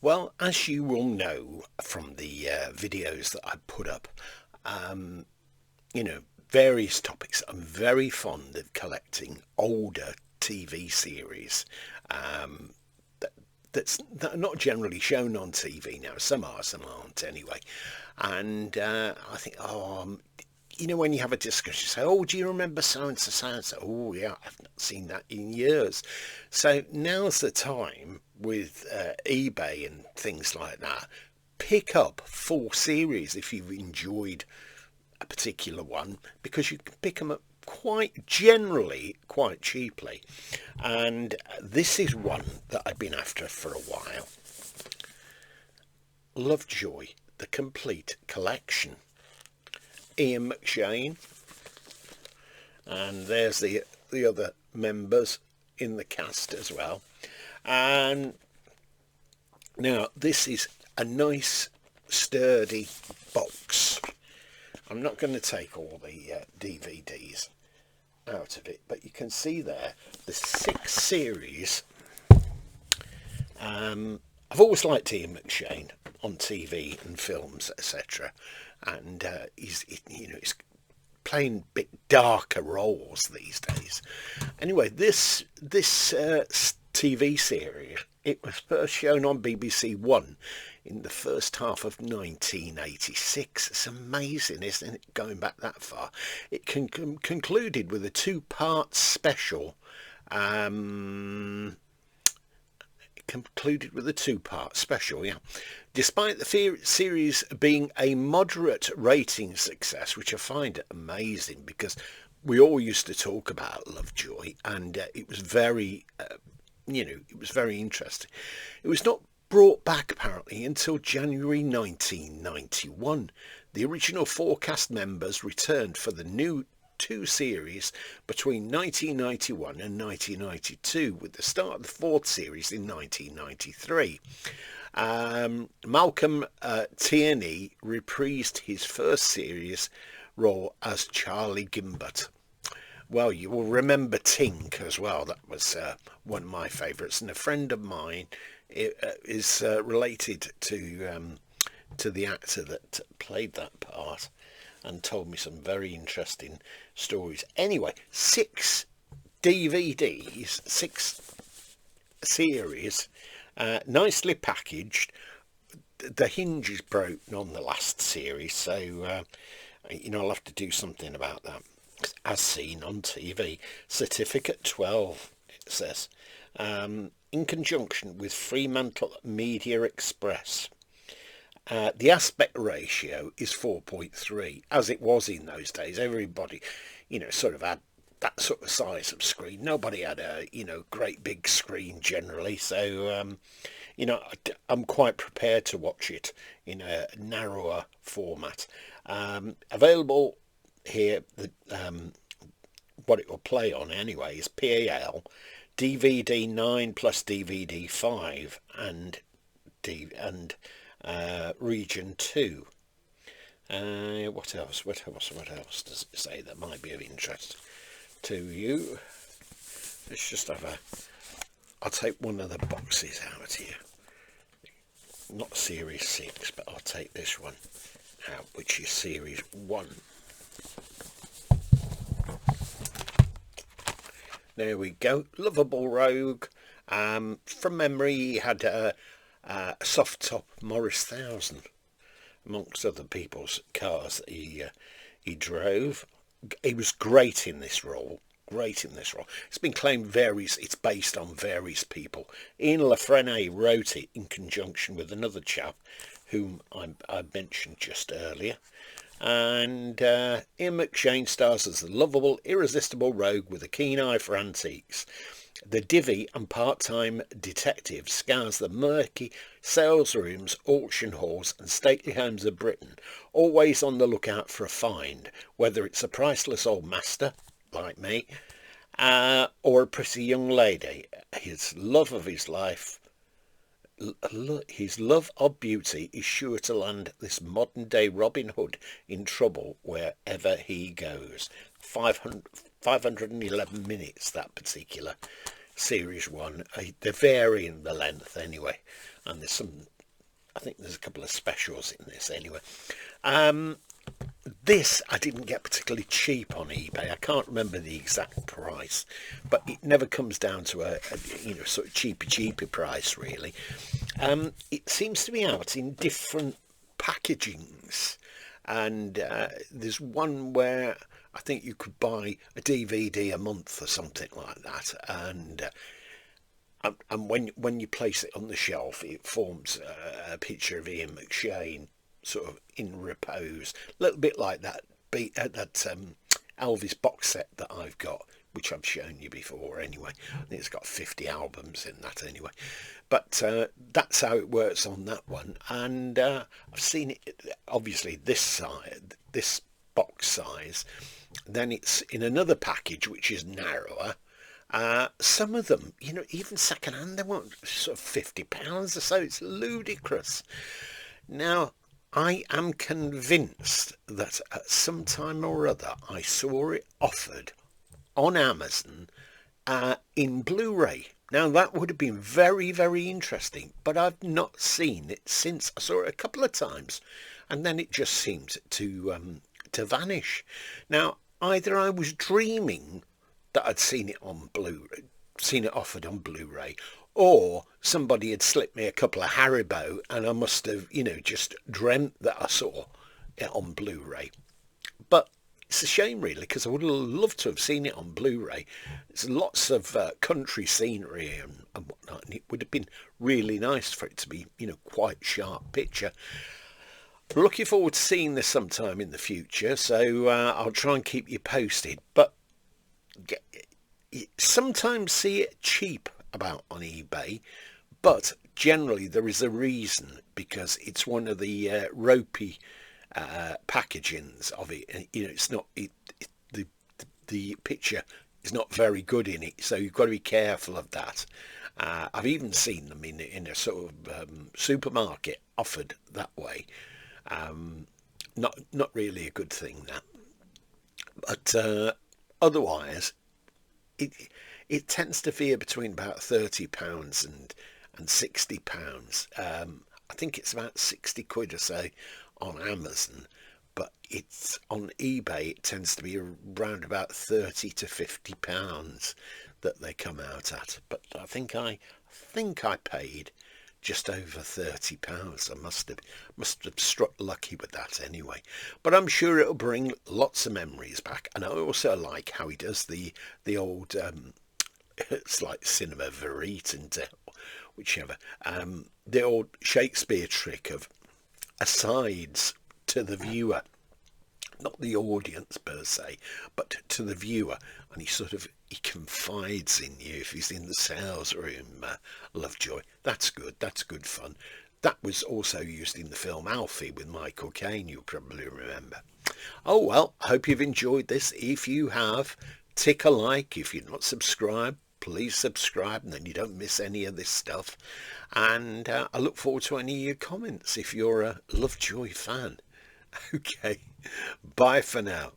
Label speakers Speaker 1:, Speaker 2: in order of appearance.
Speaker 1: Well, as you will know from the videos that I put up, um, various topics. I'm very fond of collecting older TV series um, that are not generally shown on TV now. Some are, some aren't anyway. And I think, when you have a discussion, you say, oh, do you remember so-and-so, so-and-so? Oh, yeah, I've not seen that in years. So now's the time with eBay and things like that. Pick up full series if you've enjoyed a particular one, because you can pick them up quite cheaply. And this is one that I've been after for a while. Lovejoy, the complete collection. Ian McShane, and there's the other members in the cast as well. And now this is a nice sturdy box. I'm not going to take all the DVDs out of it, but you can see there the 6 series. I've always liked Ian McShane on TV and films, etc. And he's playing a bit darker roles these days. Anyway, this TV series, it was first shown on BBC One in the first half of 1986. It's amazing, isn't it, going back that far? It concluded with a 2-part special. Yeah. Despite the series being a moderate rating success, which I find amazing because we all used to talk about Lovejoy, and it was very, it was very interesting. It was not brought back apparently until January 1991. The original 4 cast members returned for the new 2 series between 1991 and 1992, with the start of the 4th series in 1993. Malcolm Tierney reprised his first series role as Charlie Gimbert. Well, you will remember Tink as well. That was one of my favourites, and a friend of mine is related to the actor that played that part, and told me some very interesting stories. Anyway, 6 DVDs, 6 series, nicely packaged. The hinge is broken on the last series, so I'll have to do something about that. As seen on TV. Certificate 12, it says, in conjunction with Fremantle Media Express. The aspect ratio is 4.3, as it was in those days. Everybody, sort of had that sort of size of screen. Nobody had a, great big screen generally. So, I'm quite prepared to watch it in a narrower format. Available here, what it will play on anyway is PAL, DVD 9 plus DVD 5, and Region 2. What else does it say that might be of interest to you? Let's just I'll take one of the boxes out here. Not Series 6, but I'll take this one out, which is Series 1. There we go. Lovable Rogue. From memory, he had a soft top Morris 1000 amongst other people's cars that he drove. He was great in this role. It's been claimed it's based on various people. Ian Lafrene wrote it in conjunction with another chap whom I mentioned just earlier. And Ian McShane stars as the lovable, irresistible rogue with a keen eye for antiques. The divvy and part-time detective scours the murky sales rooms, auction halls and stately homes of Britain, always on the lookout for a find, whether it's a priceless old master, like me, or a pretty young lady. His love of beauty is sure to land this modern-day Robin Hood in trouble wherever he goes. 511 minutes, that particular series one. They vary in the length anyway, and there's some. I think there's a couple of specials in this anyway. This I didn't get particularly cheap on eBay. I can't remember the exact price, but it never comes down to a sort of cheaper price really. It seems to be out in different packagings, and there's one where I think you could buy a DVD a month or something like that, and when you place it on the shelf, it forms a picture of Ian McShane sort of in repose, a little bit like that Elvis box set that I've got, which I've shown you before anyway. I think it's got 50 albums in that anyway. But that's how it works on that one. And I've seen it, obviously, this box size. Then it's in another package, which is narrower. Some of them, even second hand, they want sort of £50 or so. It's ludicrous. Now, I am convinced that at some time or other I saw it offered on Amazon in Blu-ray. Now that would have been very, very interesting, but I've not seen it since. I saw it a couple of times, and then it just seems to vanish. Now, either I was dreaming that I'd seen it offered on Blu-ray, or somebody had slipped me a couple of Haribo and I must have, just dreamt that I saw it on Blu-ray. But it's a shame, really, because I would have loved to have seen it on Blu-ray. There's lots of country scenery and whatnot, and it would have been really nice for it to be, quite sharp picture. Looking forward to seeing this sometime in the future, so I'll try and keep you posted. But sometimes see it cheap about on eBay, but generally there is a reason, because it's one of the ropey packagings of it. It's not the picture is not very good in it, so you've got to be careful of that. I've even seen them in a sort of supermarket offered that way. Not really a good thing, that. But otherwise, it tends to veer between about £30 and £60. I think it's about 60 quid or so on Amazon, but it's on eBay. It tends to be around about £30 to £50 that they come out at. But I think I paid just over £30. I must have struck lucky with that anyway. But I'm sure it'll bring lots of memories back. And I also like how he does the old it's like cinema verite and whichever, the old Shakespeare trick of asides to the viewer, not the audience per se, but to the viewer, and he confides in you if he's in the sales room. Lovejoy, that's good fun. That was also used in the film Alfie with Michael Caine, you'll probably remember. Oh well, I hope you've enjoyed this. If you have, tick a like. If you're not subscribed, please subscribe, and then you don't miss any of this stuff. And I look forward to any of your comments if you're a Lovejoy fan. Okay, bye for now.